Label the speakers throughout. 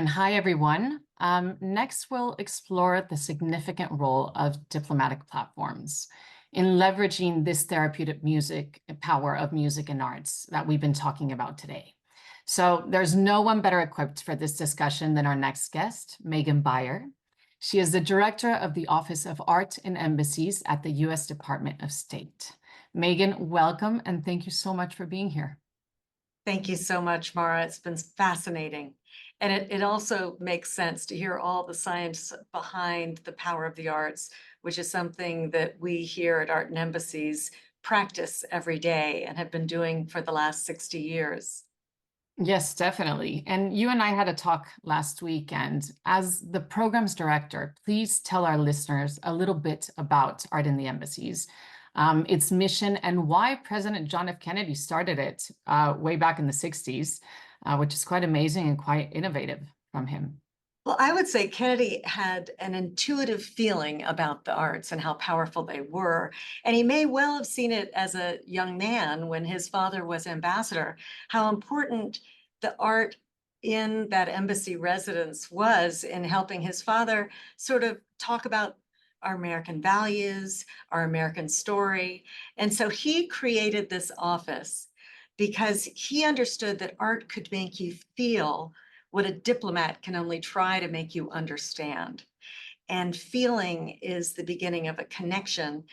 Speaker 1: and hi, everyone. Next, we'll explore the significant role of diplomatic platforms in leveraging this therapeutic power of music and arts that we've been talking about today. So there's no one better equipped for this discussion than our next guest, Megan Beyer. She is the director of the Office of Art and Embassies at the U.S. Department of State. Megan, welcome, and thank you so much for being here.
Speaker 2: Thank you so much, Mara. It's been fascinating. And it also makes sense to hear all the science behind the power of the arts, which is something that we here at Art and Embassies practice every day and have been doing for the last 60 years.
Speaker 1: Yes, definitely. And you and I had a talk last week. And as the program's director, please tell our listeners a little bit about Art in the Embassies, its mission, and why President John F. Kennedy started it way back in the 60s, which is quite amazing and quite innovative from him.
Speaker 2: Well, I would say Kennedy had an intuitive feeling about the arts and how powerful they were. And he may well have seen it as a young man when his father was ambassador, how important the art in that embassy residence was in helping his father sort of talk about our American values, our American story. And so he created this office because he understood that art could make you feel what a diplomat can only try to make you understand. And feeling is the beginning of a connection,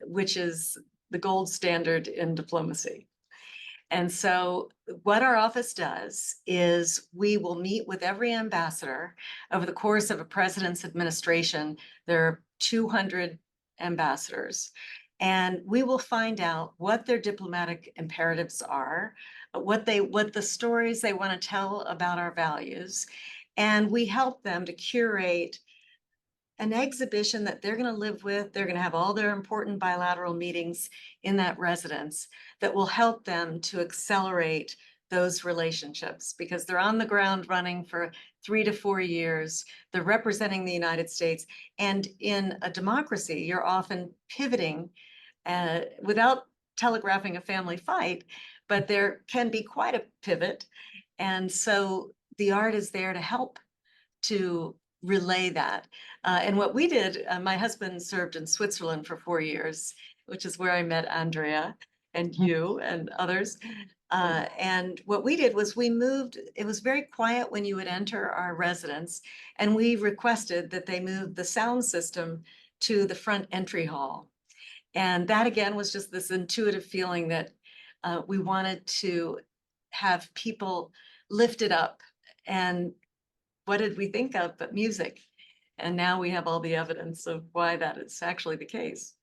Speaker 2: which is the gold standard in diplomacy. And so what our office does is we will meet with every ambassador over the course of a president's administration. There are 200 ambassadors, and we will find out what their diplomatic imperatives are, what the stories they want to tell about our values, and we help them to curate an exhibition that they're going to live with. They're going to have all their important bilateral meetings in that residence that will help them to accelerate those relationships because they're on the ground running for 3 to 4 years. They're representing the United States. And in a democracy, you're often pivoting without telegraphing a family fight, but there can be quite a pivot. And so the art is there to help to relay that. And what we did, my husband served in Switzerland for 4 years, which is where I met Andrea and you and others. And what we did was we moved, it was very quiet when you would enter our residence, and we requested that they move the sound system to the front entry hall. And that again was just this intuitive feeling that we wanted to have people lifted up. And what did we think of but music? And now we have all the evidence of why that is actually the case.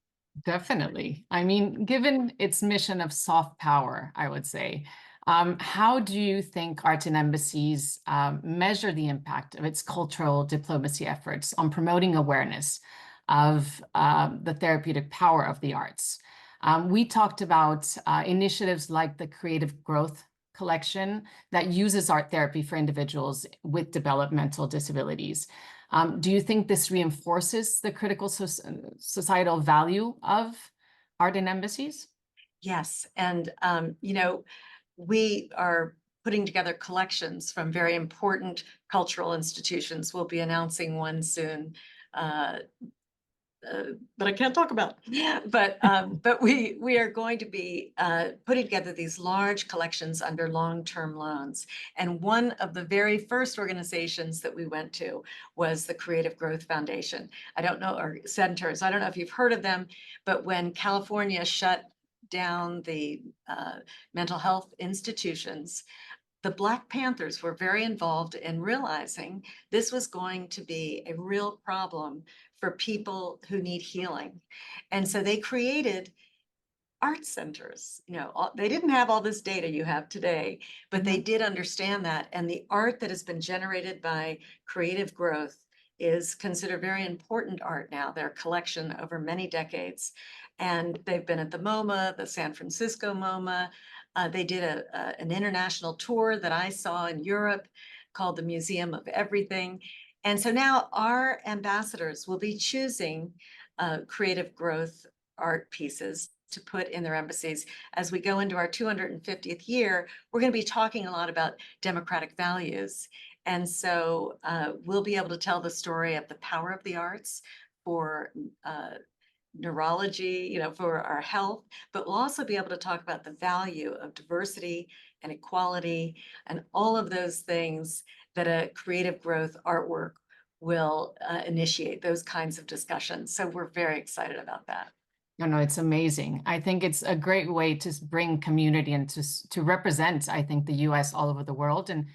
Speaker 1: Definitely. I mean, given its mission of soft power, I would say, how do you think Art and Embassies measure the impact of its cultural diplomacy efforts on promoting awareness of the therapeutic power of the arts? We talked about initiatives like the Creative Growth Collection that uses art therapy for individuals with developmental disabilities. Do you think this reinforces the critical societal value of Art and Embassies?
Speaker 2: Yes. And, we are putting together collections from very important cultural institutions. We'll be announcing one soon. But I can't talk about. But we are going to be putting together these large collections under long-term loans. And one of the very first organizations that we went to was the Creative Growth Foundation. I don't know, or centers. I don't know if you've heard of them, but when California shut down the mental health institutions, the Black Panthers were very involved in realizing this was going to be a real problem for people who need healing. And so they created art centers. They didn't have all this data you have today, but they did understand that. And the art that has been generated by creative growth is considered very important art now, their collection over many decades. And they've been at the MoMA, the San Francisco MoMA. They did an international tour that I saw in Europe called the Museum of Everything. And so now our ambassadors will be choosing creative growth art pieces to put in their embassies. As we go into our 250th year, we're going to be talking a lot about democratic values And so we'll be able to tell the story of the power of the arts for neurology, for our health, but we'll also be able to talk about the value of diversity and equality and all of those things that a creative growth artwork will initiate, those kinds of discussions. So we're very excited about that.
Speaker 1: No, no, it's amazing. I think it's a great way to bring community and to represent, I think, the US all over the world and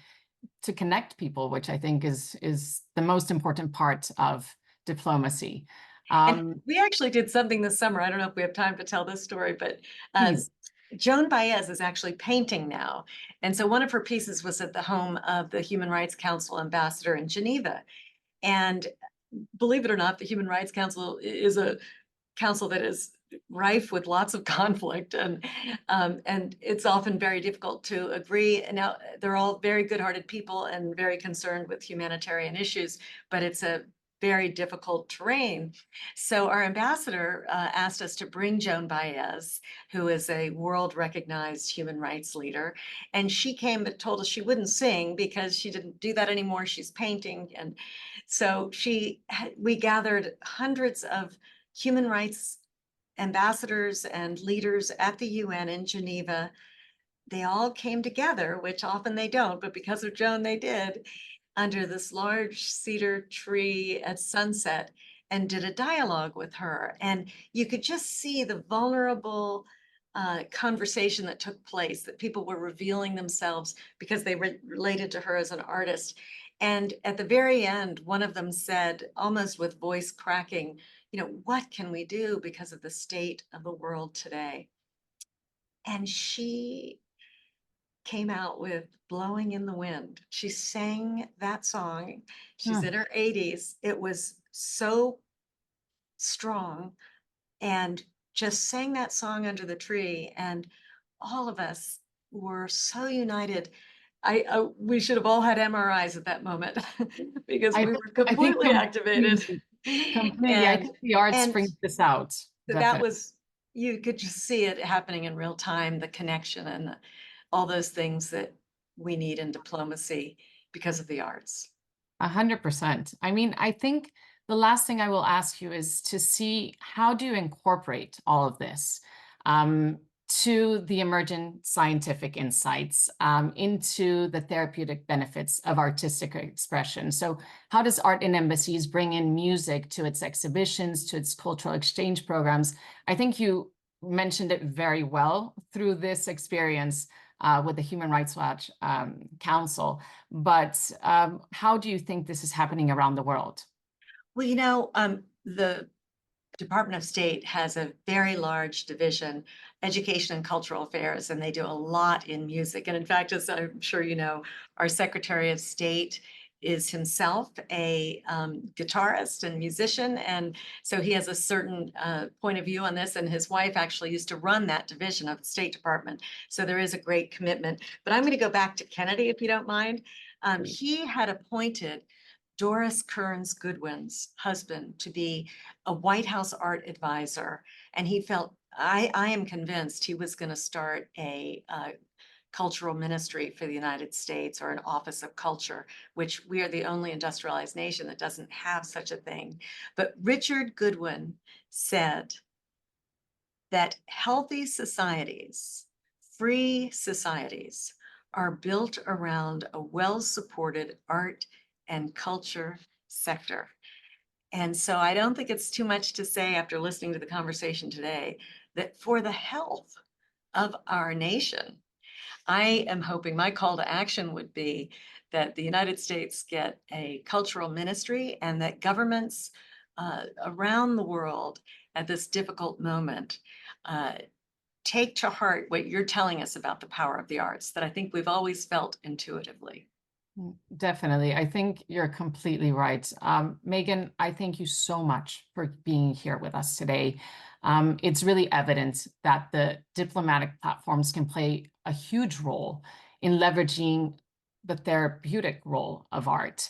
Speaker 1: to connect people, which I think is the most important part of diplomacy.
Speaker 2: And
Speaker 1: Um,
Speaker 2: we actually did something this summer. I don't know if we have time to tell this story, but uh,
Speaker 1: Please.
Speaker 2: Joan Baez is actually painting now. And so one of her pieces was at the home of the Human Rights Council ambassador in Geneva. And believe it or not, the Human Rights Council is a council that is rife with lots of conflict, and it's often very difficult to agree. And now they're all very good-hearted people and very concerned with humanitarian issues, but it's a very difficult terrain. So our ambassador asked us to bring Joan Baez, who is a world recognized human rights leader. And she came but told us she wouldn't sing because she didn't do that anymore. She's painting. And so we gathered hundreds of human rights ambassadors and leaders at the UN in Geneva. They all came together, which often they don't, but because of Joan, they did, under this large cedar tree at sunset and did a dialogue with her. And you could just see the vulnerable conversation that took place, that people were revealing themselves because they related to her as an artist. And at the very end, one of them said, almost with voice cracking, what can we do because of the state of the world today? And she came out with Blowing in the Wind. She sang that song. She's in
Speaker 1: Hmm.
Speaker 2: her 80s. It was so strong, and just sang that song under the tree. And all of us were so united. We should have all had MRIs at that moment because
Speaker 1: I
Speaker 2: we
Speaker 1: think
Speaker 2: were
Speaker 1: I think
Speaker 2: completely activated.
Speaker 1: completely, completely. I
Speaker 2: And
Speaker 1: think the arts
Speaker 2: and
Speaker 1: brings this out,
Speaker 2: that
Speaker 1: definitely.
Speaker 2: was, you could just see it happening in real time, the connection and all those things that we need in diplomacy because of the arts.
Speaker 1: 100%. I mean, I think the last thing I will ask you is to see how do you incorporate all of this to the emergent scientific insights into the therapeutic benefits of artistic expression. So how does Art in Embassies bring in music to its exhibitions, to its cultural exchange programs? I think you mentioned it very well through this experience with the Human Rights Watch Council. But how do you think this is happening around the world?
Speaker 2: Well, the Department of State has a very large division, Education and Cultural Affairs, and they do a lot in music. And in fact, as I'm sure you know, our Secretary of State is himself a guitarist and musician. And so he has a certain point of view on this. And his wife actually used to run that division of the State Department. So there is a great commitment. But I'm going to go back to Kennedy, if you don't mind. He had appointed Doris Kearns Goodwin's husband to be a White House art advisor. And he felt, I am convinced he was going to start a cultural ministry for the United States, or an office of culture, which we are the only industrialized nation that doesn't have such a thing. But Richard Goodwin said that healthy societies, free societies, are built around a well-supported art and culture sector. And so I don't think it's too much to say, after listening to the conversation today, that for the health of our nation, I am hoping my call to action would be that the United States get a cultural ministry, and that governments around the world at this difficult moment uh, take to heart what you're telling us about the power of the arts, that I think we've always felt intuitively.
Speaker 1: Definitely. I think you're completely right. Megan, I thank you so much for being here with us today. It's really evident that the diplomatic platforms can play a huge role in leveraging the therapeutic role of art.